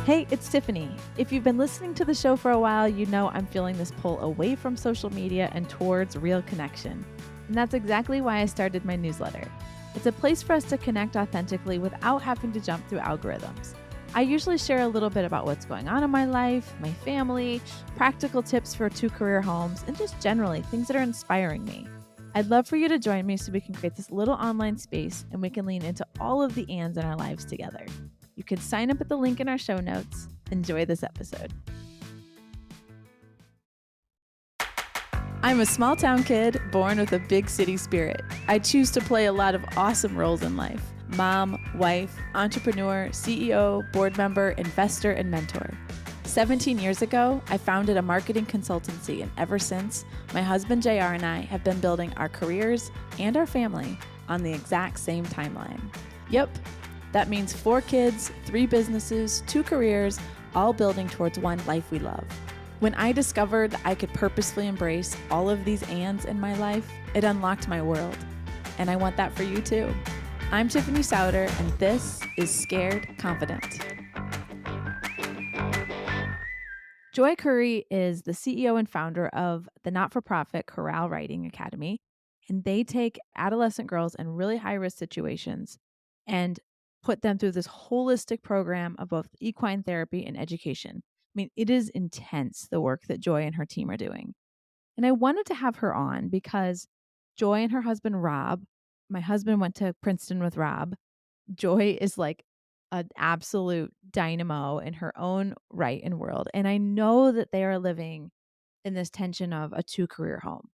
Hey, it's Tiffany. If you've been listening to the show for a while, you know I'm feeling this pull away from social media and towards real connection. And that's exactly why I started my newsletter. It's a place for us to connect authentically without having to jump through algorithms. I usually share a little bit about what's going on in my life, my family, practical tips for 2 career homes, and just generally things that are inspiring me. I'd love for you to join me so we can create this little online space and we can lean into all of the ands in our lives together. You can sign up at the link in our show notes. Enjoy this episode. I'm a small town kid born with a big city spirit. I choose to play a lot of awesome roles in life: mom, wife, entrepreneur, CEO, board member, investor, and mentor. 17 years ago, I founded a marketing consultancy, and ever since, my husband JR and I have been building our careers and our family on the exact same timeline. Yep. That means 4 kids, 3 businesses, 2 careers, all building towards one life we love. When I discovered I could purposefully embrace all of these ands in my life, it unlocked my world. And I want that for you too. I'm Tiffany Souter, and this is Scared Confident. Joy Currey is the CEO and founder of the not-for-profit CORRAL Riding Academy, and they take adolescent girls in really high-risk situations and put them through this holistic program of both equine therapy and education. I mean, it is intense, the work that Joy and her team are doing. And I wanted to have her on because Joy and her husband, Rob, my husband went to Princeton with Rob. Joy is like an absolute dynamo in her own right and world. And I know that they are living in this tension of a 2 career home.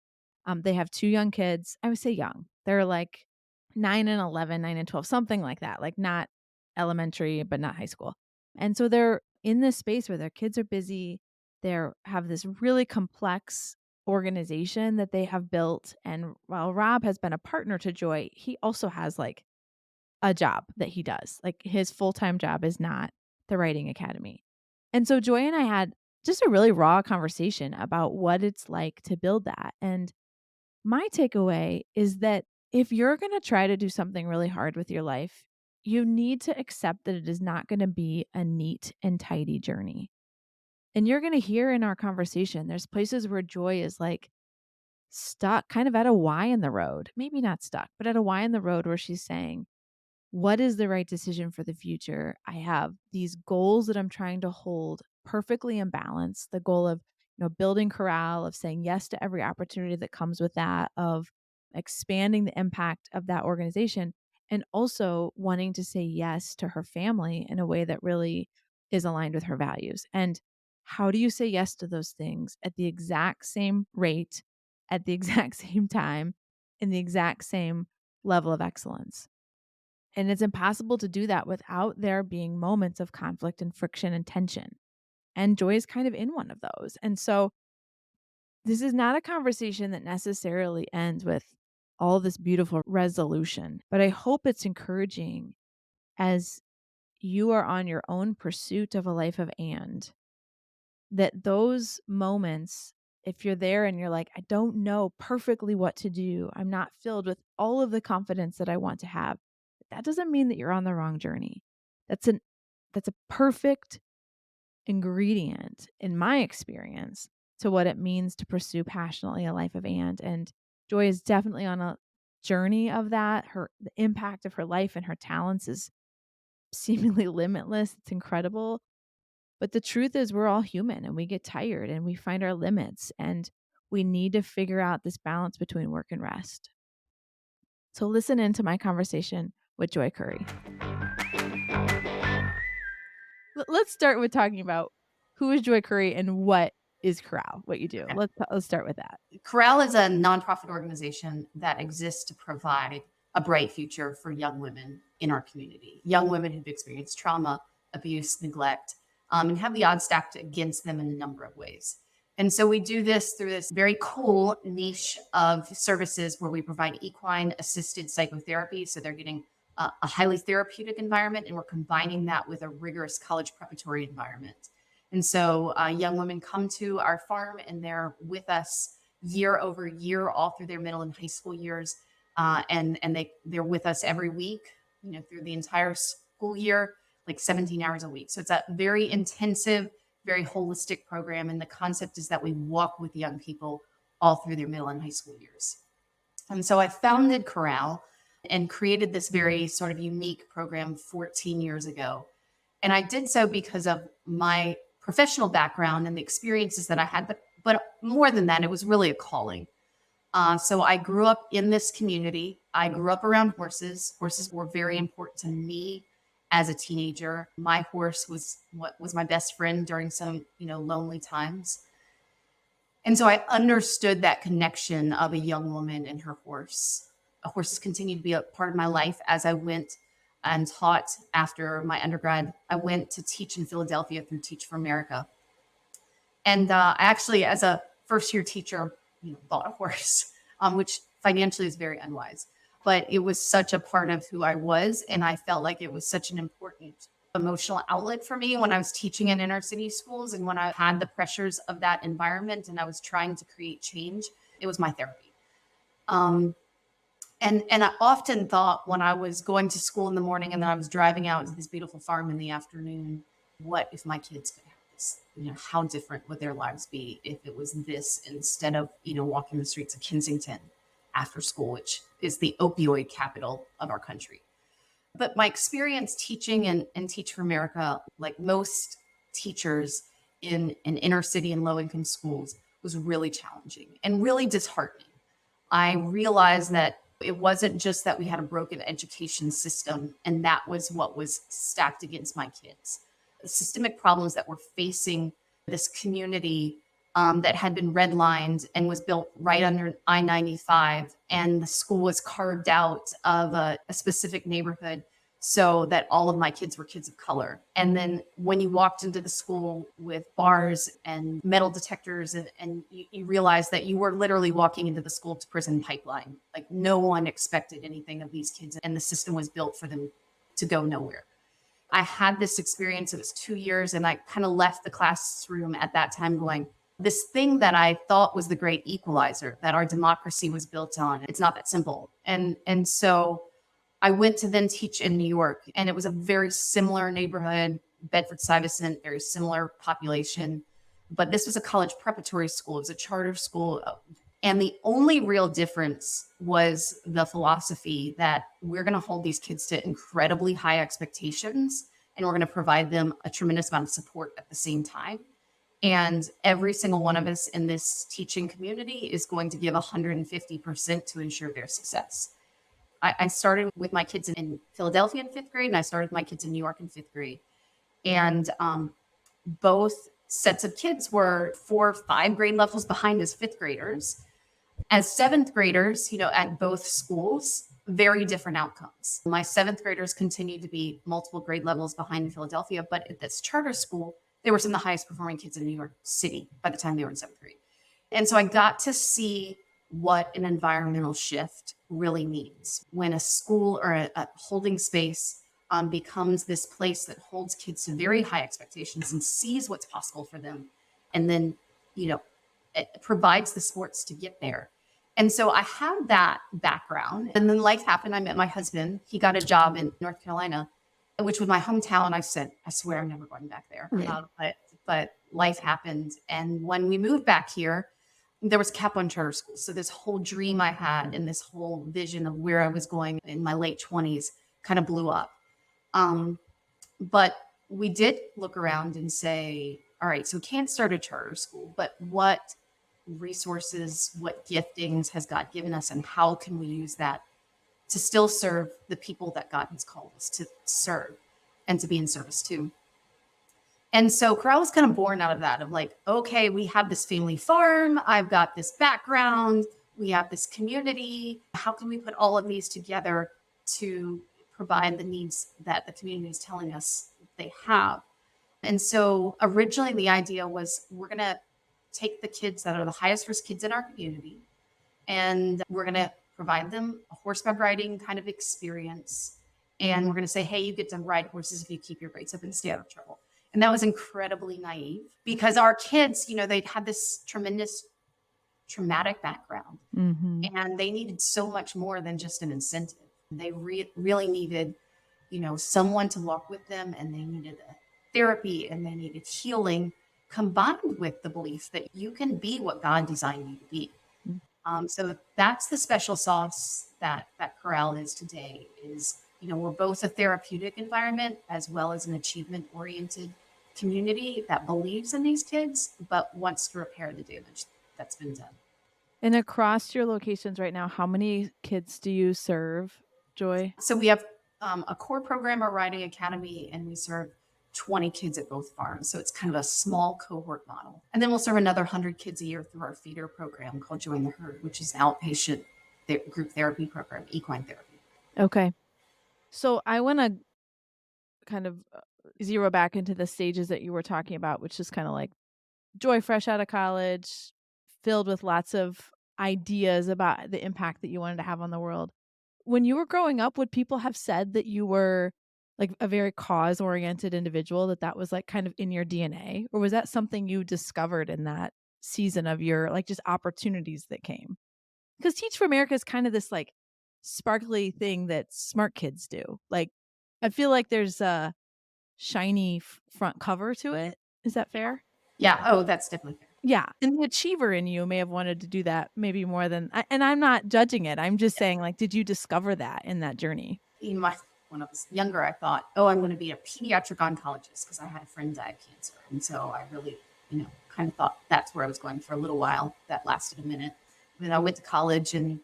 They have 2 young kids. I would say young. They're like 9 and 11, 9 and 12, something like that, like not elementary, but not high school. And so they're in this space where their kids are busy. They have this really complex organization that they have built. And while Rob has been a partner to Joy, he also has like a job that he does. Like his full-time job is not the writing academy. And so Joy and I had just a really raw conversation about what it's like to build that. And my takeaway is that if you're going to try to do something really hard with your life, you need to accept that it is not going to be a neat and tidy journey. And you're going to hear in our conversation, there's places where Joy is like stuck, kind of at a Y in the road. Maybe not stuck, but at a Y in the road where she's saying, what is the right decision for the future? I have these goals that I'm trying to hold perfectly in balance. The goal of, building corral, of saying yes to every opportunity that comes with that, of expanding the impact of that organization, and also wanting to say yes to her family in a way that really is aligned with her values. And how do you say yes to those things at the exact same rate, at the exact same time, in the exact same level of excellence? And it's impossible to do that without there being moments of conflict and friction and tension. And Joy is kind of in one of those. And so this is not a conversation that necessarily ends with all this beautiful resolution, but I hope it's encouraging as you are on your own pursuit of a life of that those moments, if you're there and you're like, I don't know perfectly what to do, I'm not filled with all of the confidence that I want to have, that doesn't mean that you're on the wrong journey. That's an that's a perfect ingredient in my experience to what it means to pursue passionately a life of and Joy is definitely on a journey of that. The impact of her life and her talents is seemingly limitless. It's incredible. But the truth is we're all human and we get tired and we find our limits, and we need to figure out this balance between work and rest. So listen into my conversation with Joy Currey. Let's start with talking about who is Joy Currey and what is CORRAL, what you do. Okay. Let's start with that. CORRAL is a nonprofit organization that exists to provide a bright future for young women in our community, young women who've experienced trauma, abuse, neglect, and have the odds stacked against them in a number of ways. And so we do this through this very cool niche of services where we provide equine assisted psychotherapy. So they're getting a highly therapeutic environment, and we're combining that with a rigorous college preparatory environment. And so young women come to our farm and they're with us year over year, all through their middle and high school years. And they're with us every week, through the entire school year. like 17 hours a week. So it's a very intensive, very holistic program. And the concept is that we walk with young people all through their middle and high school years. And so I founded Corral and created this very sort of unique program 14 years ago. And I did so because of my professional background and the experiences that I had. But more than that, it was really a calling. So I grew up in this community. I grew up around horses. Horses were very important to me as a teenager. My horse was what was my best friend during some, lonely times. And so I understood that connection of a young woman and her horse. Horses continued to be a part of my life as I went and taught after my undergrad. I went to teach in Philadelphia through Teach for America. And I actually, as a first-year teacher, bought a horse, which financially is very unwise. But it was such a part of who I was, and I felt like it was such an important emotional outlet for me when I was teaching in inner city schools and when I had the pressures of that environment and I was trying to create change. It was my therapy. And I often thought when I was going to school in the morning and then I was driving out to this beautiful farm in the afternoon, what if my kids could have this? How different would their lives be if it was this instead of, walking the streets of Kensington after school, which is the opioid capital of our country. But my experience teaching and Teach for America, like most teachers in an inner city and low income schools, was really challenging and really disheartening. I realized that it wasn't just that we had a broken education system and that was what was stacked against my kids. The systemic problems that were facing this community that had been redlined and was built right under I-95, and the school was carved out of a specific neighborhood so that all of my kids were kids of color. And then when you walked into the school with bars and metal detectors and you realized that you were literally walking into the school to prison pipeline. Like no one expected anything of these kids and the system was built for them to go nowhere. I had this experience, it was 2 years, and I kind of left the classroom at that time going, this thing that I thought was the great equalizer that our democracy was built on, it's not that simple. And so I went to then teach in New York, and it was a very similar neighborhood, Bedford-Stuyvesant, very similar population. But this was a college preparatory school. It was a charter school. And the only real difference was the philosophy that we're going to hold these kids to incredibly high expectations, and we're going to provide them a tremendous amount of support at the same time. And every single one of us in this teaching community is going to give 150% to ensure their success. I started with my kids in Philadelphia in fifth grade, and I started with my kids in New York in fifth grade. And both sets of kids were 4 or 5 grade levels behind as fifth graders. As seventh graders, at both schools, very different outcomes. My seventh graders continued to be multiple grade levels behind in Philadelphia, but at this charter school, they were some of the highest performing kids in New York City by the time they were in seventh grade. And so I got to see what an environmental shift really means when a school or a holding space becomes this place that holds kids to very high expectations and sees what's possible for them. And then, it provides the sports to get there. And so I had that background. And then life happened. I met my husband. He got a job in North Carolina, which was my hometown. I said, I swear I'm never going back there. But life happened. And when we moved back here, there was a cap on charter school. So this whole dream I had and this whole vision of where I was going in my late 20s kind of blew up. But we did look around and say, all right, so we can't start a charter school, but what resources, what giftings has God given us, and how can we use that to still serve the people that God has called us to serve and to be in service to? And so Corral was kind of born out of that, of like, okay, we have this family farm. I've got this background. We have this community. How can we put all of these together to provide the needs that the community is telling us they have? And so originally the idea was we're going to take the kids that are the highest risk kids in our community, and we're going to provide them a horseback riding kind of experience. And we're going to say, hey, you get to ride horses if you keep your grades up and stay out of trouble. And that was incredibly naive because our kids, they'd had this tremendous traumatic background, and they needed so much more than just an incentive. They really needed someone to walk with them, and they needed a therapy and they needed healing, combined with the belief that you can be what God designed you to be. Mm. So that's the special sauce that Corral is today. Is we're both a therapeutic environment as well as an achievement oriented community that believes in these kids but wants to repair the damage that's been done. And across your locations right now, how many kids do you serve, Joy? So we have a core program at Riding Academy, and we serve 20 kids at both farms. So it's kind of a small cohort model. And then we'll serve another 100 kids a year through our feeder program called Join the Herd, which is an outpatient group therapy program, equine therapy. Okay. So I want to kind of zero back into the stages that you were talking about, which is kind of like Joy fresh out of college, filled with lots of ideas about the impact that you wanted to have on the world. When you were growing up, would people have said that you were like a very cause-oriented individual, that was like kind of in your DNA? Or was that something you discovered in that season of your like just opportunities that came? Because Teach for America is kind of this like sparkly thing that smart kids do. Like, I feel like there's a shiny front cover to it. Is that fair? Yeah. Oh, that's definitely fair. Yeah, and the achiever in you may have wanted to do that maybe more than and I'm not judging it. I'm just saying, like, did you discover that in that journey? When I was younger, I thought, oh, I'm going to be a pediatric oncologist because I had a friend die of cancer. And so I really, kind of thought that's where I was going for a little while. That lasted a minute. Then I went to college and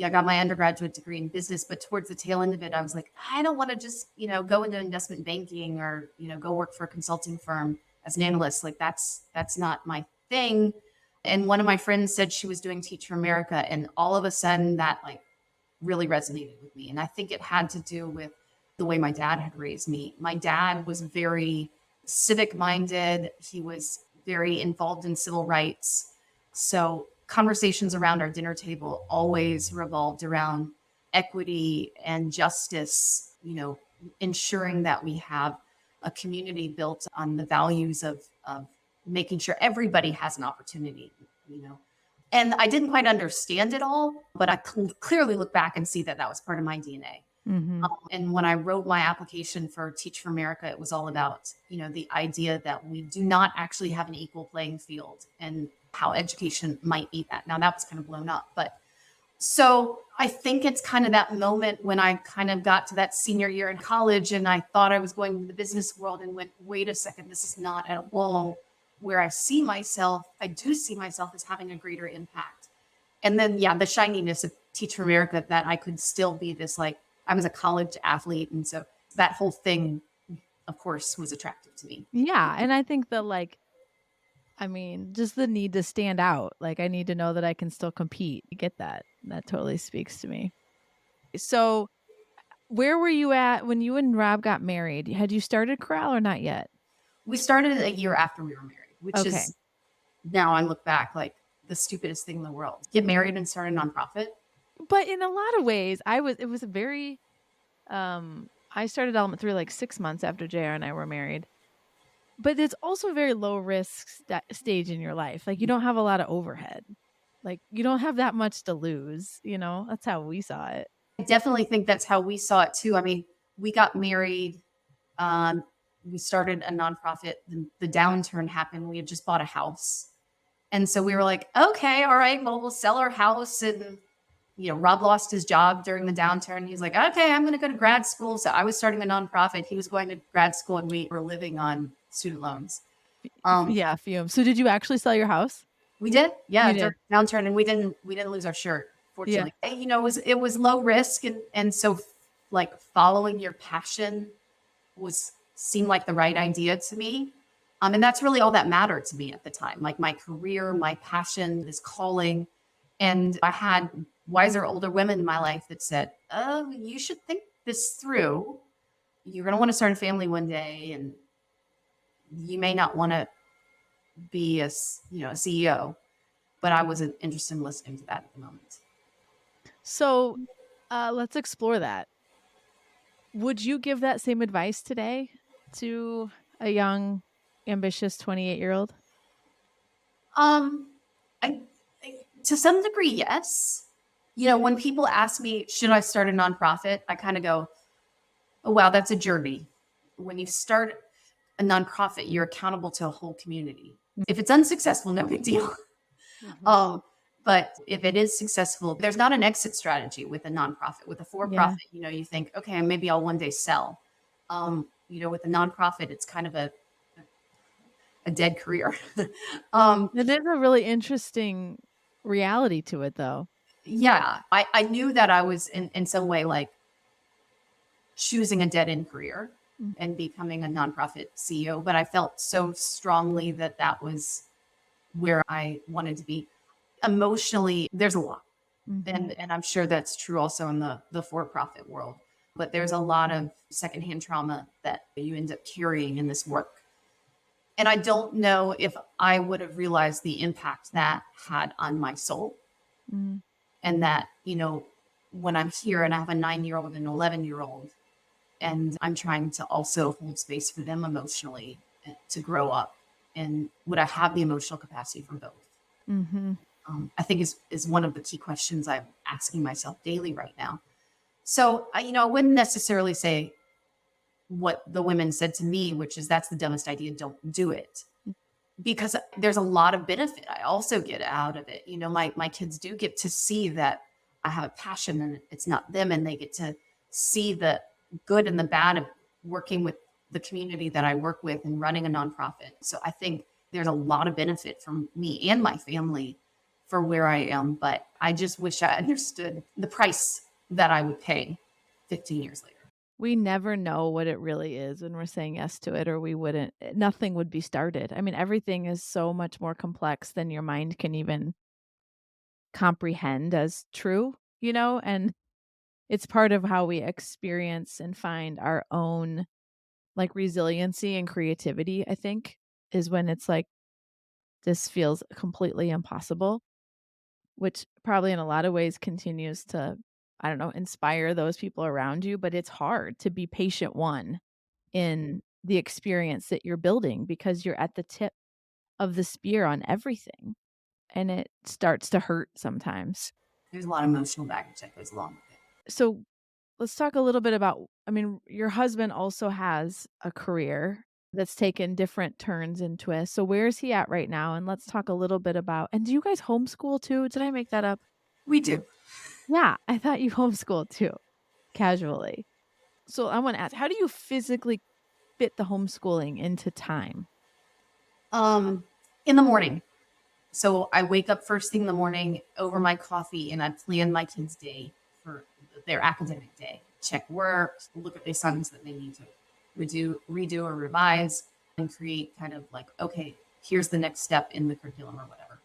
I got my undergraduate degree in business. But towards the tail end of it, I was like, I don't want to just, go into investment banking or, go work for a consulting firm as an analyst. Like that's not my thing. And one of my friends said she was doing Teach for America. And all of a sudden that like really resonated with me. And I think it had to do with the way my dad had raised me. My dad was very civic minded. He was very involved in civil rights. So conversations around our dinner table always revolved around equity and justice, ensuring that we have a community built on the values of making sure everybody has an opportunity, you know. And I didn't quite understand it all, but I clearly look back and see that that was part of my DNA. Mhm. And when I wrote my application for Teach for America, it was all about, the idea that we do not actually have an equal playing field and how education might be that. Now that was kind of blown up, but so I think it's kind of that moment when I kind of got to that senior year in college and I thought I was going to the business world and went, wait a second, this is not at all where I see myself. I do see myself as having a greater impact. And then, yeah, the shininess of Teach for America, that I could still be this, like, I was a college athlete. And so that whole thing, of course, was attractive to me. Yeah, and I think that, like, I mean, just the need to stand out. Like, I need to know that I can still compete. I get that. That totally speaks to me. So, where were you at when you and Rob got married? Had you started Corral or not yet? We started a year after we were married, which Okay. is, now I look back, like the stupidest thing in the world. Get married and start a nonprofit. But in a lot of ways, it was a very I started Element 3 like 6 months after JR and I were married. But it's also a very low risk stage in your life. Like, you don't have a lot of overhead. Like, you don't have that much to lose, you know? That's how we saw it. I definitely think that's how we saw it too. I mean, we got married. Um, we started a nonprofit. The downturn happened. We had just bought a house. And so we were like, okay, all right, well, we'll sell our house. And, Rob lost his job during the downturn. He's like, okay, I'm going to go to grad school. So I was starting a nonprofit. He was going to grad school and we were living on student loans. Yeah, fume. So did you actually sell your house? We did. Yeah. You During did. the downturn, and we didn't lose our shirt, Yeah. fortunately. It was low risk. And so like following your passion seemed like the right idea to me. And that's really all that mattered to me at the time. Like my career, my passion, this calling. And I had wiser older women in my life that said, oh, you should think this through. You're going to want to start a family one day, and you may not want to be a CEO. But I wasn't interested in listening to that at the moment. So, let's explore that. Would you give that same advice today to a young, ambitious 28-year-old? Um, I, to some degree, yes. When people ask me, should I start a nonprofit? I kind of go, Oh, wow, that's a journey. When you start a nonprofit, you're accountable to a whole community. If it's unsuccessful, no big deal. Mhm. Um, but if it is successful, there's not an exit strategy with a nonprofit. With a Yeah. for-profit, you think, okay, maybe I'll one day sell. With a nonprofit, it's kind of a dead career. um, It is a really interesting reality to it, though. yeah, I knew that I was in some way like choosing a dead end career Mm. and becoming a nonprofit CEO, but I felt so strongly that that was where I wanted to be. Emotionally, there's a lot. Mhm. And I'm sure that's true also in the for-profit world. But there's a lot of secondhand trauma that you end up carrying in this work. And I don't know if I would have realized the impact that had on my soul. Mm. And that, when I'm here and I have a 9-year-old and an 11-year-old, and I'm trying to also hold space for them emotionally to grow up. And would I have the emotional capacity for both? Mhm. I think is one of the key questions I'm asking myself daily right now. So I wouldn't necessarily say what the women said to me, which is that's the dumbest idea. Don't do it, because there's a lot of benefit I also get out of it. My kids do get to see that I have a passion and it's not them, and they get to see the good and the bad of working with the community that I work with and running a nonprofit. So I think there's a lot of benefit from me and my family for where I am, but I just wish I understood the price that I would pay 15 years later. We never know what it really is when we're saying yes to it, or we wouldn't nothing would be started. I mean, everything is so much more complex than your mind can even comprehend as true, and it's part of how we experience and find our own, like, resiliency and creativity, I think, is when it's like, "This feels completely impossible," which probably in a lot of ways continues to, I don't know, inspire those people around you, but it's hard to be patient one in the experience that you're building because you're at the tip of the spear on everything, and it starts to hurt sometimes. There's a lot of emotional baggage that goes along with it. So, let's talk a little bit about, I mean, your husband also has a career that's taken different turns and twists. So where is he at right now? And let's talk a little bit about, and do you guys homeschool too? Did I make that up? We do. Yeah, I thought you homeschooled too, casually. So I wanna ask, how do you physically fit the homeschooling into time? In the morning. So I wake up first thing in the morning over my coffee and I plan my kids' day for their academic day. Check work, look at the assignments that they need to redo or revise, and create kind of like, okay, here's the next step in the curriculum or whatever.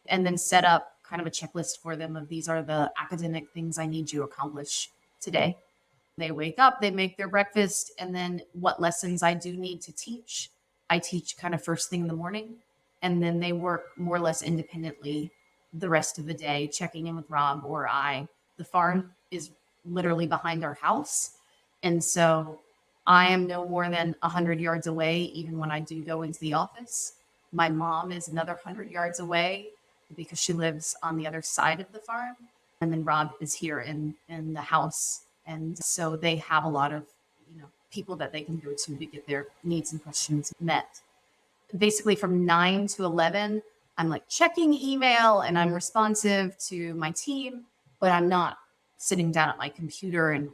And then set up kind of a checklist for them of these are the academic things I need you to accomplish today. They wake up, they make their breakfast, and then what lessons I do need to teach, I teach kind of first thing in the morning. And then they work more or less independently the rest of the day, checking in with Rob or I. The farm is literally behind our house. And so I am no more than 100 yards away, even when I do go into the office. My mom is another 100 yards away because she lives on the other side of the farm. And then Rob is here in the house, and so they have a lot of people that they can go to get their needs and questions met. Basically, from 9 to 11, I'm like checking email and I'm responsive to my team, but I'm not sitting down at my computer and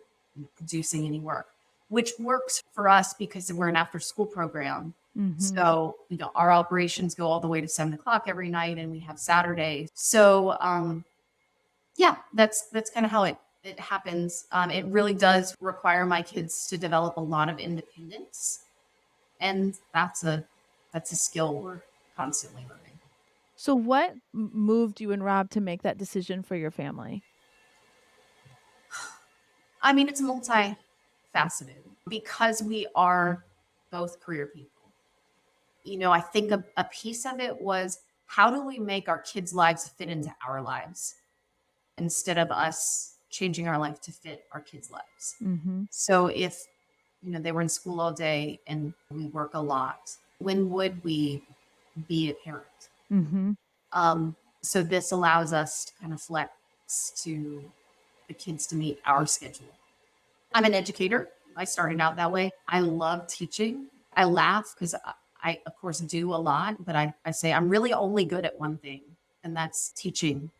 producing any work, which works for us because we're an after school program. Mhm. So, our operations go all the way to 7 o'clock every night and we have Saturday. So, yeah, that's kind of how it happens. It really does require my kids to develop a lot of independence, and that's a skill we're constantly learning. So what moved you and Rob to make that decision for your family? I mean, it's multifaceted because we are both career people. I think a piece of it was how do we make our kids' lives fit into our lives instead of us changing our life to fit our kids' lives. Mhm. So if they were in school all day and we work a lot, when would we be a parent? Mhm. So this allows us to kind of flex to the kids to meet our schedule. I'm an educator. I started out that way. I love teaching. I laugh because I, of course, do a lot, but I say I'm really only good at one thing, and that's teaching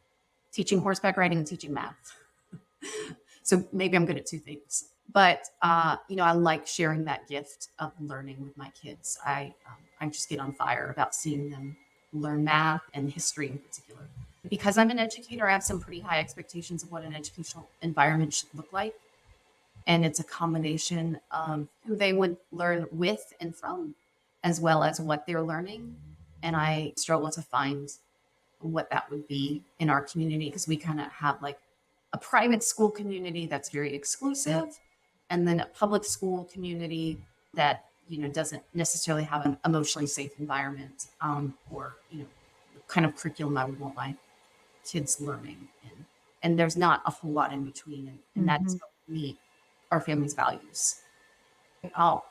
horseback riding and teaching math. So maybe I'm good at two things. But I like sharing that gift of learning with my kids. I just get on fire about seeing them learn math and history in particular. Because I'm an educator, I have some pretty high expectations of what an educational environment should look like. And it's a combination of who they would learn with and from, as well as what they're learning. And I struggle to find what that would be in our community because we kind of have like a private school community that's very exclusive, and then a public school community that doesn't necessarily have an emotionally safe environment, or the kind of curriculum I would want my kids learning in. And there's not a whole lot in between, and that's Mhm. what meet our family's values. Oh,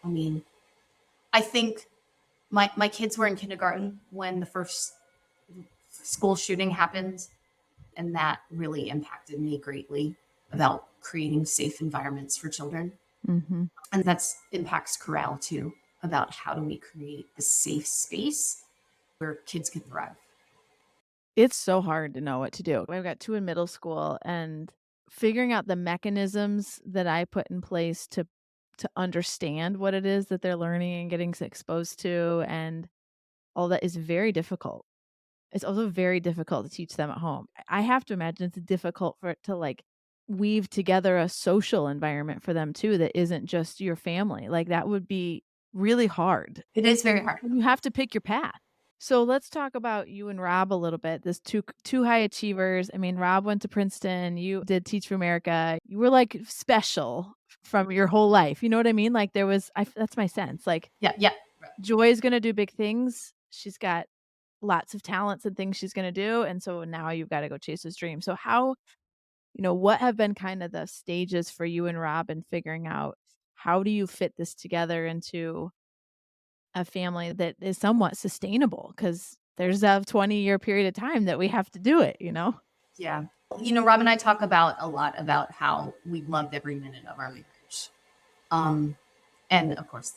I mean, I think my kids were in kindergarten when the first school shooting happened, and that really impacted me greatly about creating safe environments for children. Mhm. And that's impacts Corral too, about how do we create a safe space where kids can thrive. It's so hard to know what to do. I've got 2 in middle school, and figuring out the mechanisms that I put in place to understand what it is that they're learning and getting exposed to and all that is very difficult. It's also very difficult to teach them at home. I have to imagine it's difficult for it to, like, weave together a social environment for them too that isn't just your family. Like, that would be really hard. It is very hard. And you have to pick your path. So let's talk about you and Rob a little bit. This two high achievers. I mean, Rob went to Princeton. You did Teach for America. You were like special from your whole life. You know what I mean? Like there was. That's my sense. Like Yeah, yeah. Joy is gonna do big things. She's got lots of talents and things she's gonna do, and so now you've got to go chase his dream. So how what have been kind of the stages for you and Rob in figuring out how do you fit this together into a family that is somewhat sustainable because there's a 20-year period of time that we have to do it, you know? Yeah. Rob and I talk about a lot about how we loved every minute of our marriage. Um, and of course,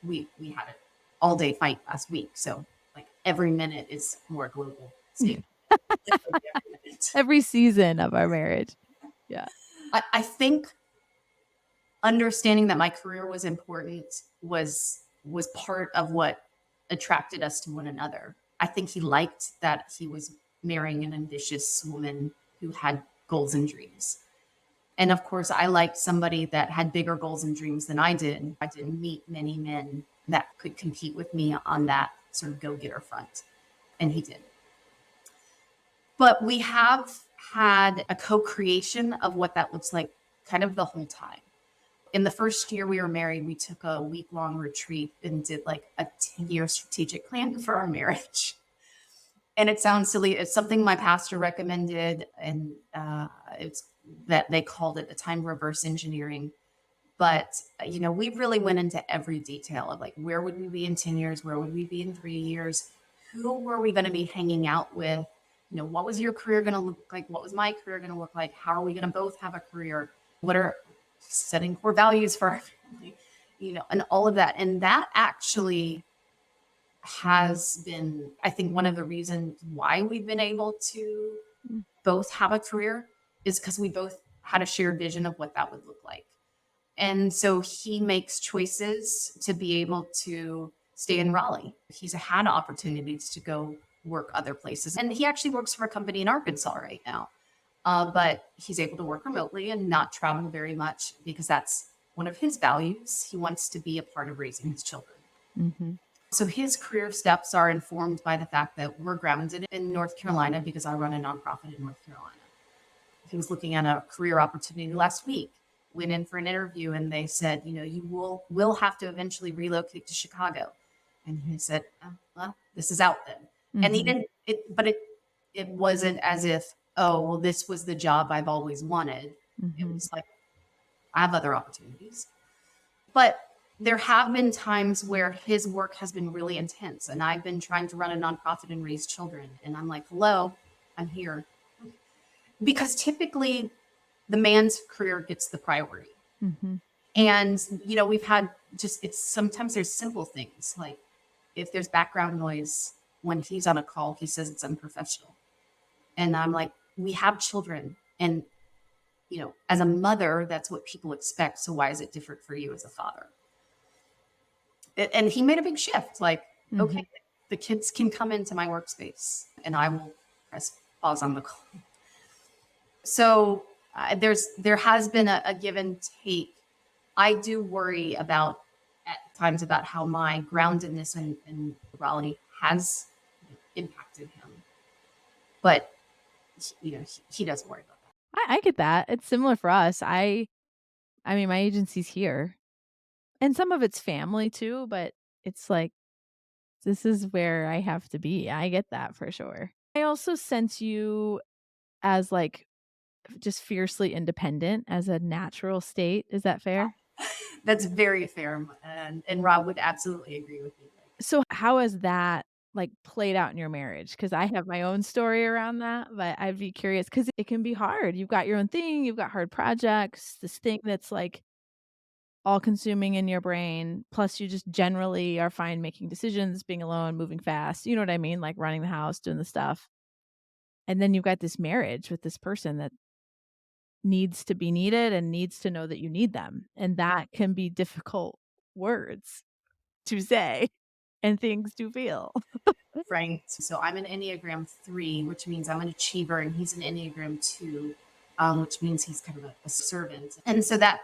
we had an all day fight last week. So like every minute is more global scale. Literally every minute. Every season of our marriage. Yeah. I think understanding that my career was important was part of what attracted us to one another. I think he liked that he was marrying an ambitious woman who had goals and dreams. And of course, I liked somebody that had bigger goals and dreams than I did. I didn't meet many men that could compete with me on that sort of go-getter front. And he did. But we have had a co-creation of what that looks like kind of the whole time. In the first year we were married, we took a week-long retreat and did like a 10-year strategic plan for our marriage. And it sounds silly. It's something my pastor recommended, and it's that they called it the time reverse engineering. But we really went into every detail of like where would we be in 10 years, where would we be in 3 years, who were we going to be hanging out with, what was your career going to look like, what was my career going to look like, how are we going to both have a career, what are setting core values for our family, and all of that. And that actually has been, I think, one of the reasons why we've been able to Mm. both have a career is because we both had a shared vision of what that would look like. And so he makes choices to be able to stay in Raleigh. He's had opportunities to go work other places. And he actually works for a company in Arkansas right now. But he's able to work remotely and not travel very much because that's one of his values. He wants to be a part of raising his children. Mhm. So his career steps are informed by the fact that we're grounded in North Carolina because I run a nonprofit in North Carolina. He was looking at a career opportunity last week, went in for an interview, and they said, you will have to eventually relocate to Chicago. And he said, oh, well, this is out then. And he Mhm. didn't, it wasn't as if, oh, well, this was the job I've always wanted. It Mhm. was like, I have other opportunities. But there have been times where his work has been really intense, and I've been trying to run a nonprofit and raise children. And I'm like, hello, I'm here. Because typically the man's career gets the priority. Mhm. And, we've had it's sometimes there's simple things like if there's background noise when he's on a call, he says it's unprofessional. And I'm like, we have children. And, as a mother, that's what people expect. So why is it different for you as a father? And he made a big shift. Like, okay, Mhm. the kids can come into my workspace and I will press pause on the call. So there has been a give and take. I do worry about at times about how my groundedness and morality has impacted him, but he doesn't worry about that. I get that. It's similar for us. I mean, my agency's here, and some of it's family too, but it's like, this is where I have to be. I get that for sure. I also sense you as, like, just fiercely independent as a natural state. Is that fair? That's very fair, and Rob would absolutely agree with me. So how has that, like, played out in your marriage? Because I have my own story around that, but I'd be curious because it can be hard. You've got your own thing, you've got hard projects, this thing that's, like, all consuming in your brain, plus you just generally are fine making decisions, being alone, moving fast, you know what I mean? Like, running the house, doing the stuff. And then you've got this marriage with this person that needs to be needed and needs to know that you need them, and that can be difficult words to say and things to feel. Right. So I'm an Enneagram 3, which means I'm an achiever, and he's an Enneagram 2, which means he's kind of a servant. And so that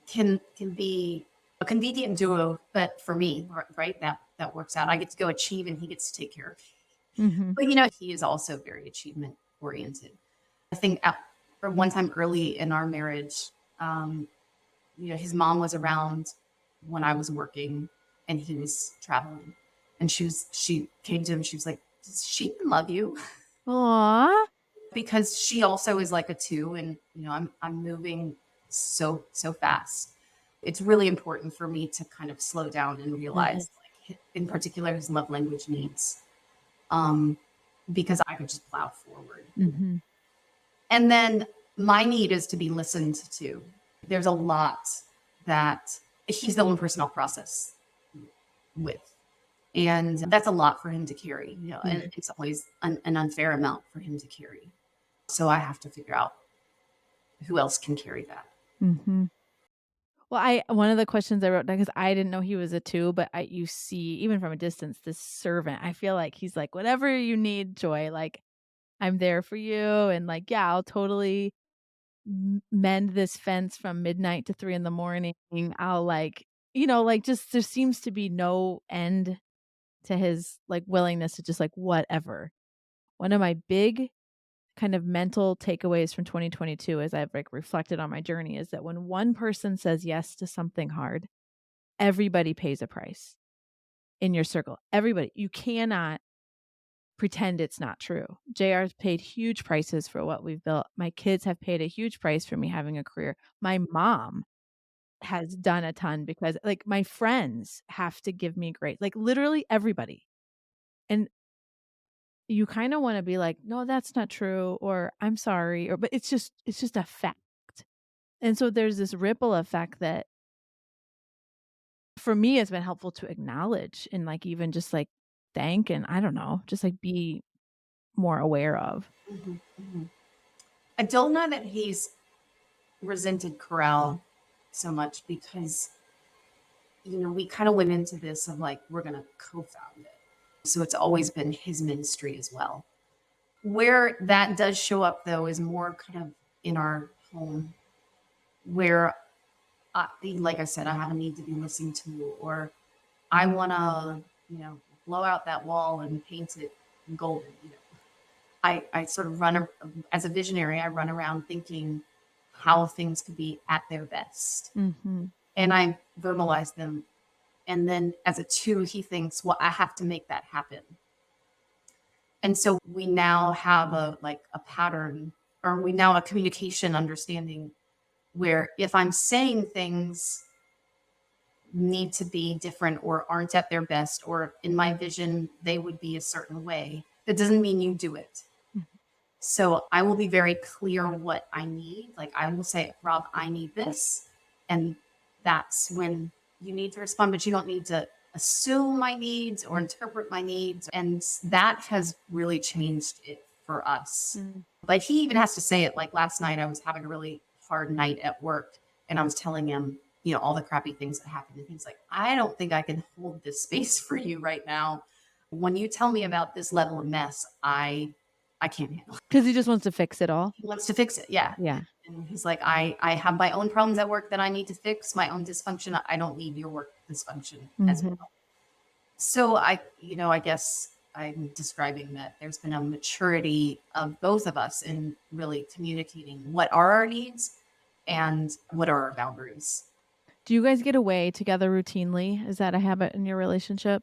can be a convenient duo, but for me, right, that works out. I get to go achieve, and he gets to take care of. Mhm. But he is also very achievement oriented. I think for one time early in our marriage, um, his mom was around when I was working and he was traveling. And she came to him, she was like, "Does she even love you?" Aw. Because she also is like a 2 and I'm moving so fast. It's really important for me to kind of slow down and Mhm. realize like in particular his love language needs. Um because I could just plow forward. Mhm. And then my need is to be listened to. There's a lot that he's the only person I'll process with. And that's a lot for him to carry, and Mhm. in some ways, an unfair amount for him to carry. So I have to figure out who else can carry that. Mhm. Well, I one of the questions I wrote down, because I didn't know he was a 2, but you see, even from a distance, this servant. I feel like he's like, "Whatever you need, Joy, like, I'm there for you," and, like, "Yeah, I'll totally mend this fence from midnight to 3 in the morning. I'll, like," like, just there seems to be no end to his, like, willingness to just, like, whatever. One of my big kind of mental takeaways from 2022 as I've, like, reflected on my journey is that when one person says yes to something hard, everybody pays a price in your circle. Everybody. You cannot pretend it's not true. JR's paid huge prices for what we've built. My kids have paid a huge price for me having a career. My mom has done a ton because, like, my friends have to give me grace, like, literally everybody. And you kinda wanna be like, "No, that's not true," or "I'm sorry," or but it's just a fact. And so there's this ripple effect that for me has been helpful to acknowledge and, like, even just, like, thank and I don't know, just, like, be more aware of. Mhm, mhm. I don't know that he's resented Corral so much because we kind of went into this of like we're going to co-found it, so it's always been his ministry as well. Where that does show up though is more kind of in our home where like I said, I have a need to be listened to, or I want to, blow out that wall and paint it golden. I sort of as a visionary, I run around thinking how things could be at their best. Mhm. And I verbalize them. And then as a 2, he thinks, well, I have to make that happen. And so we now have a pattern, or we now have a communication understanding where if I'm saying things need to be different or aren't at their best, or in my vision, they would be a certain way, that doesn't mean you do it. Mhm. So I will be very clear what I need. Like I will say, Rob, I need this. And that's when you need to respond, but you don't need to assume my needs or interpret my needs. And that has really changed it for us. Mm. But he even has to say it. Like last night, I was having a really hard night at work and I was telling him, all the crappy things that happened. And he's like, I don't think I can hold this space for you right now. When you tell me about this level of mess, I can't handle it. 'Cause he just wants to fix it all? He wants to fix it. Yeah. Yeah. And he's like, I have my own problems at work that I need to fix, my own dysfunction. I don't need your work dysfunction as Mhm. well. So I guess I'm describing that there's been a maturity of both of us in really communicating what are our needs and what are our boundaries. Do you guys get away together routinely? Is that a habit in your relationship?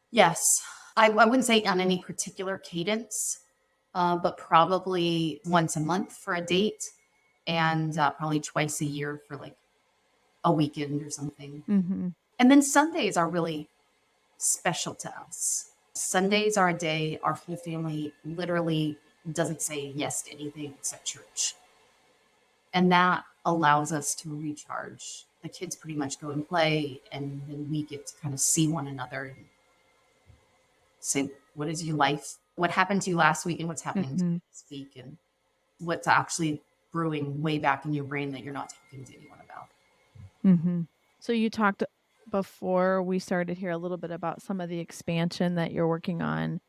Yes. I wouldn't say on any particular cadence, but probably once a month for a date and probably twice a year for like a weekend or something. Mhm. And then Sundays are really special to us. Sundays are a day our whole family literally doesn't say yes to anything except church. And that allows us to recharge. The kids pretty much go and play, and then we get to kind of see one another and say, what is your life? What happened to you last week and what's happening to you Mhm. this week? And what's actually brewing way back in your brain that you're not talking to anyone about. Mhm. So you talked before we started here a little bit about some of the expansion that you're working on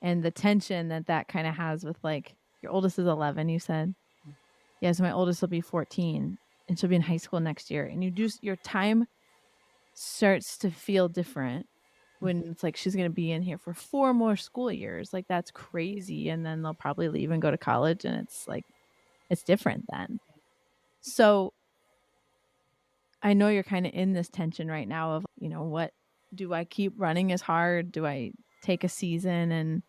and the tension that that kinda has with, like your oldest is 11, you said? Yeah, so my oldest will be 14, and she'll be in high school next year, and you do s your time starts to feel different when it's like she's gonna be in here for 4 more school years, like, that's crazy, and then they'll probably leave and go to college, and it's like it's different then. So, I know you're kinda in this tension right now of, what do I keep running as hard? Do I take a season and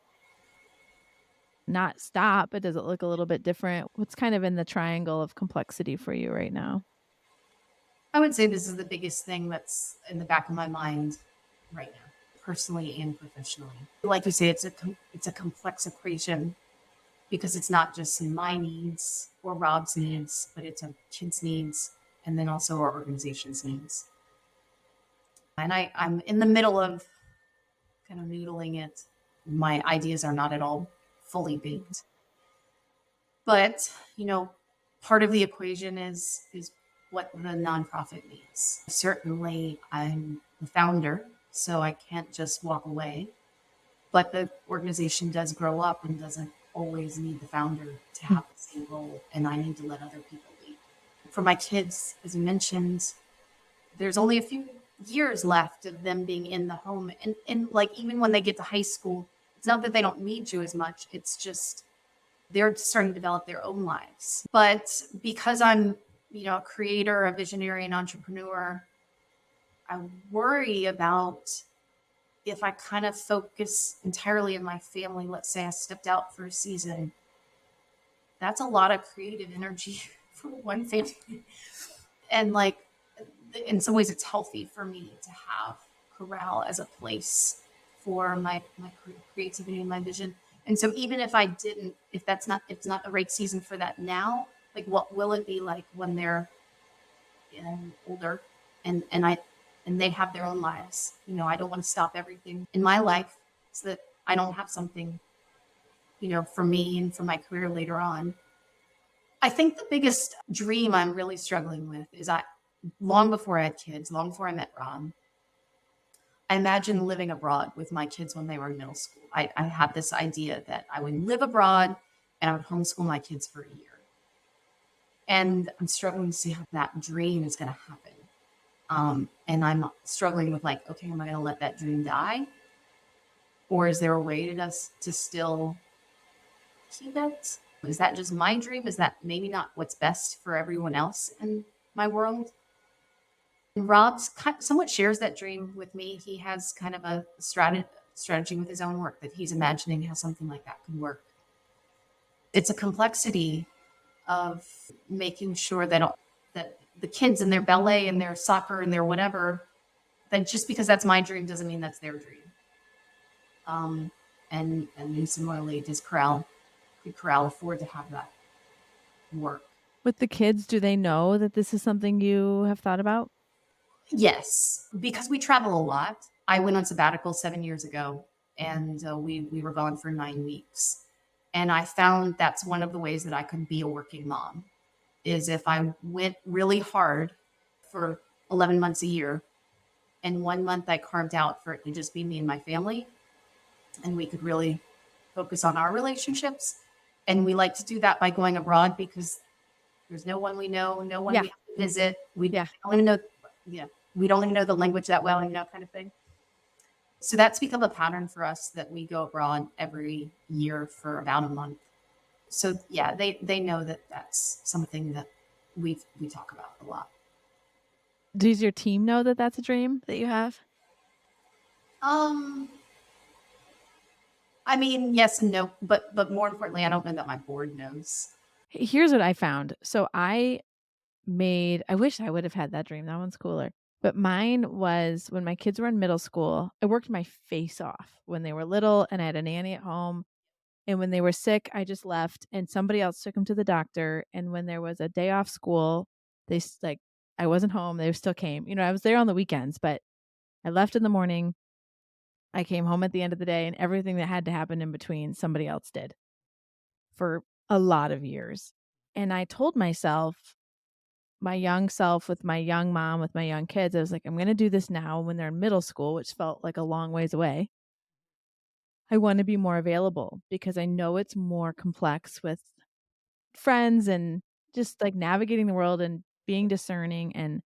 not stop, but does it look a little bit different? What's kind of in the triangle of complexity for you right now? I would say this is the biggest thing that's in the back of my mind right now, personally and professionally. Like you say, it's a complex equation because it's not just my needs or Rob's needs, but it's a kid's needs and then also our organization's needs. And I'm in the middle of kind of noodling it. My ideas are not at all fully baked. But, part of the equation is what the nonprofit needs. Certainly, I'm the founder, so I can't just walk away. But the organization does grow up and doesn't always need the founder to Mm, have the same role, and I need to let other people lead. For my kids, as you mentioned, there's only a few years left of them being in the home. And like even when they get to high school, it's not that they don't need you as much. It's just they're starting to develop their own lives. But because I'm, a creator, a visionary, an entrepreneur, I worry about if I kind of focus entirely on my family. Let's say I stepped out for a season, that's a lot of creative energy for one family. And like, in some ways, it's healthy for me to have Corral as a place for my creativity and my vision. And so, even if I didn't, if that's not, it's not the right season for that now. Like, what will it be like when they're older, and I and they have their own lives? I don't want to stop everything in my life so that I don't have something, for me and for my career later on. I think the biggest dream I'm really struggling with is long before I had kids, long before I met Rob, I imagined living abroad with my kids when they were in middle school. I had this idea that I would live abroad and I would homeschool my kids for a year. And I'm struggling to see how that dream is going to happen. And I'm struggling with like, okay, am I going to let that dream die? Or is there a way to still keep it? Is that just my dream? Is that maybe not what's best for everyone else in my world? Somewhat shares that dream with me. He has kind of a strategy with his own work that he's imagining how something like that could work. It's a complexity of making sure that the kids and their ballet and their soccer and their whatever, that just because that's my dream doesn't mean that's their dream. And then similarly, could Corral afford to have that work? With the kids, do they know that this is something you have thought about? Yes, because we travel a lot. I went on sabbatical 7 years ago, and, we were gone for 9 weeks, and I found that's one of the ways that I could be a working mom, is if I went really hard for 11 months a year, and 1 month I carved out for it to just be me and my family, and we could really focus on our relationships, and we like to do that by going abroad because there's no one we know, no one Yeah, we have to visit. We yeah. don't even know, yeah, we don't even know the language that well, kind of thing. So that's become a pattern for us that we go abroad every year for about a month. So yeah, they know that that's something that we talk about a lot. Does your team know that that's a dream that you have? Um, I mean, yes and no, but more importantly, I don't know that my board knows. Here's what I found. So I wish I would have had that dream. That one's cooler. But mine was when my kids were in middle school, I worked my face off when they were little and I had a nanny at home. And when they were sick, I just left and somebody else took them to the doctor. And when there was a day off school, like, I wasn't home. They still came. I was there on the weekends, but I left in the morning. I came home at the end of the day and everything that had to happen in between, somebody else did for a lot of years. And I told myself, my young self with my young mom, with my young kids, I was like, I'm going to do this now when they're in middle school, which felt like a long ways away. I want to be more available because I know it's more complex with friends and just like navigating the world and being discerning. And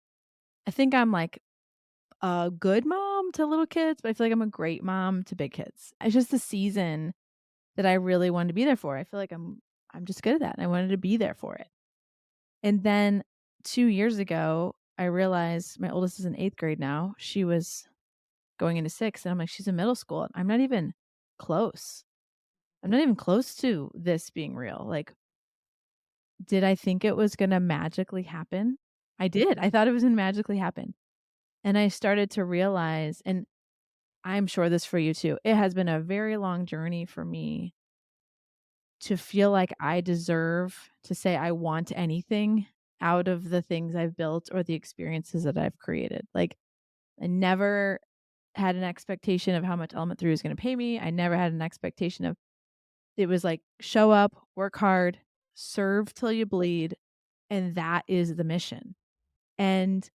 I think I'm like a good mom to little kids, but I feel like I'm a great mom to big kids. It's just the season that I really wanted to be there for. I feel like I'm just good at that. And I wanted to be there for it. And then 2 years ago, I realized my oldest is in 8th grade now. She was going into 6th, and I'm like, "She's in middle school." I'm not even close. I'm not even close to this being real. Like, did I think it was gonna magically happen? I did. I thought it was gonna magically happen. And I started to realize, and I'm sure this for you too, it has been a very long journey for me to feel like I deserve to say I want anything out of the things I've built or the experiences that I've created. Like, I never had an expectation of how much Element 3 was gonna pay me. I never had an expectation of it was like, show up, work hard, serve till you bleed, and that is the mission. And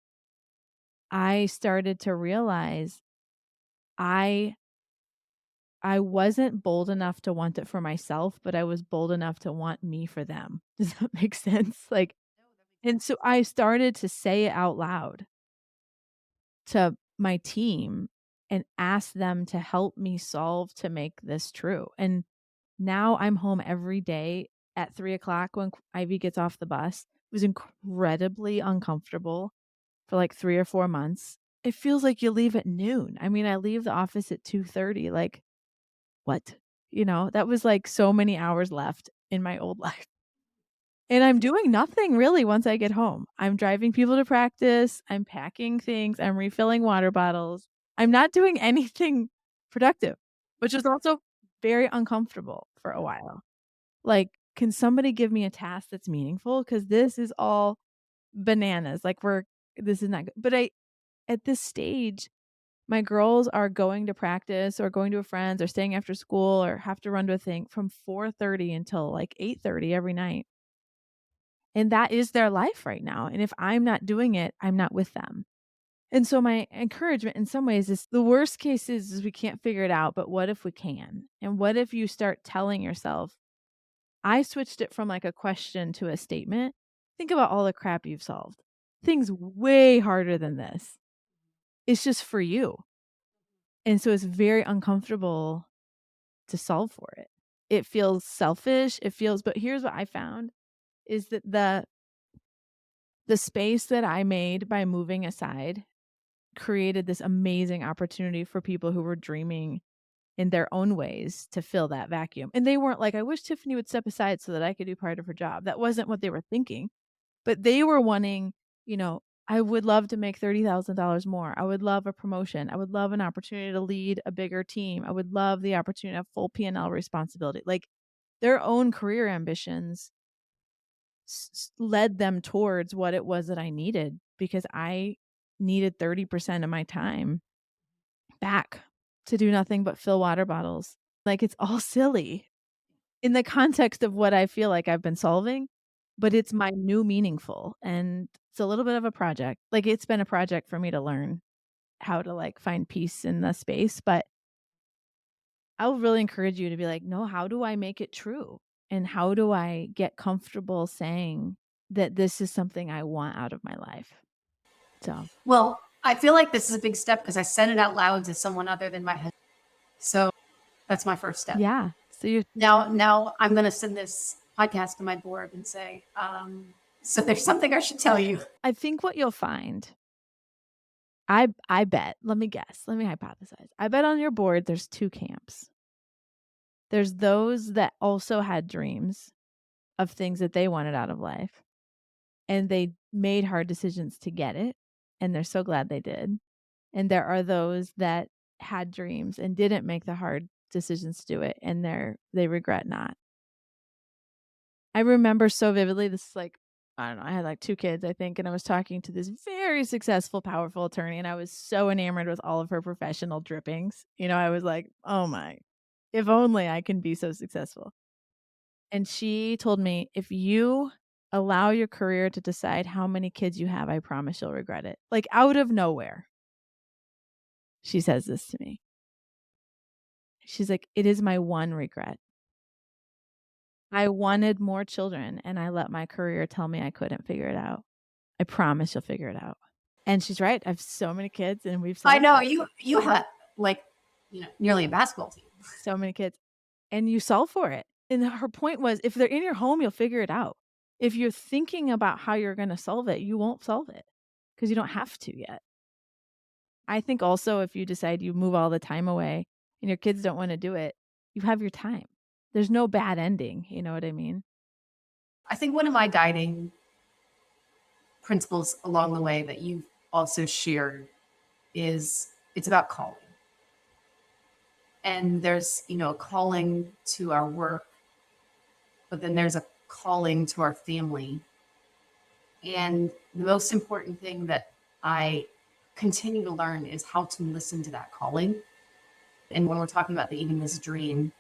I started to realize I I wasn't bold enough to want it for myself, but I was bold enough to want me for them. Does that make sense? Like, No, that makes and so sense. I started to say it out loud to my team and ask them to help me solve to make this true. And now I'm home every day at 3 o'clock when Ivy gets off the bus. It was incredibly uncomfortable for like 3 or 4 months. It feels like you leave at noon. I mean, I leave the office at 2:30. Like, what? That was like so many hours left in my old life. And I'm doing nothing really once I get home. I'm driving people to practice, I'm packing things, I'm refilling water bottles. I'm not doing anything productive, which was also very uncomfortable for a while. Like, can somebody give me a task that's meaningful? Because this is all bananas. Like, this is not good. But at this stage, my girls are going to practice or going to a friend's or staying after school or have to run to a thing from 4:30 until like 8:30 every night. And that is their life right now, and if I'm not doing it, I'm not with them. And so my encouragement in some ways is the worst case is we can't figure it out, but what if we can? And what if you start telling yourself, I switched it from like a question to a statement. Think about all the crap you've solved. Things way harder than this. It's just for you. And so it's very uncomfortable to solve for it. It feels selfish. But here's what I found is that the space that I made by moving aside created this amazing opportunity for people who were dreaming in their own ways to fill that vacuum. And they weren't like, I wish Tiffany would step aside so that I could do part of her job. That wasn't what they were thinking. But they were wanting, I would love to make $30,000 more. I would love a promotion. I would love an opportunity to lead a bigger team. I would love the opportunity to have full P&L responsibility. Like, their own career ambitions led them towards what it was that I needed, because I needed 30% of my time back to do nothing but fill water bottles. Like, it's all silly in the context of what I feel like I've been solving, but it's my new meaningful, and it's a little bit of a project. Like, it's been a project for me to learn how to, like, find peace in the space, but I'll really encourage you to be like, "No, how do I make it true? And how do I get comfortable saying that this is something I want out of my life?" So, Well, I feel like this is a big step because I said it out loud to someone other than my husband. So that's my first step. yeah. So you Now I'm going to send this podcast to my board and say, so there's something I should tell you. I think what you'll find, I bet, let me guess, let me hypothesize. I bet on your board there's 2 camps. There's those that also had dreams of things that they wanted out of life, and they made hard decisions to get it, and they're so glad they did. And there are those that had dreams and didn't make the hard decisions to do it, and they regret not. I remember so vividly, this is like, I don't know, I had like 2 kids, I think, and I was talking to this very successful, powerful attorney, and I was so enamored with all of her professional drippings. I was like, "Oh my, if only I can be so successful." And she told me, "If you allow your career to decide how many kids you have, I promise you'll regret it." Like, out of nowhere, she says this to me. She's like, "It is my one regret. I wanted more children, and I let my career tell me I couldn't figure it out. I promise you'll figure it out." And she's right. I have so many kids, and we've I solved know it. you have like, nearly a basketball team. So many kids, and you solve for it. And her point was, if they're in your home, you'll figure it out. If you're thinking about how you're gonna solve it, you won't solve it because you don't have to yet. I think also if you decide you move all the time away and your kids don't wanna do it, you have your time. There's no bad ending, you know what I mean? I think one of my guiding principles along the way that you've also shared is it's about calling. And there's, a calling to our work, but then there's a calling to our family. And the most important thing that I continue to learn is how to listen to that calling. And when we're talking about the eating this dream,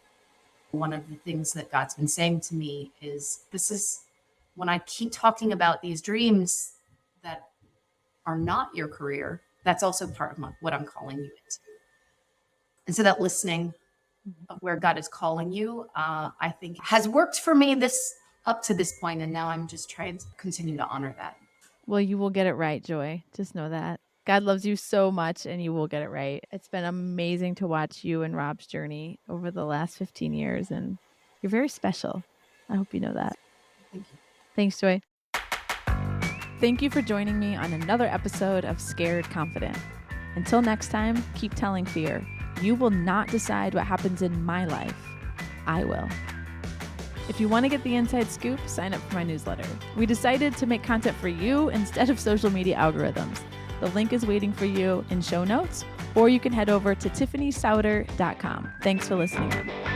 one of the things that God's been saying to me is this is when I keep talking about these dreams that are not your career, that's also part of what I'm calling you into. And so that listening of where God is calling you, I think has worked for me up to this point, and now I'm just trying to continue to honor that. Well, you will get it right, Joy. Just know that. God loves you so much, and you will get it right. It's been amazing to watch you and Rob's journey over the last 15 years, and you're very special. I hope you know that. Thank you. Thanks, Joy. Thank you for joining me on another episode of Scared Confident. Until next time, keep telling fear, you will not decide what happens in my life. I will. If you want to get the inside scoop, sign up for my newsletter. We decided to make content for you instead of social media algorithms. The link is waiting for you in show notes, or you can head over to tiffanysauter.com. Thanks for listening in.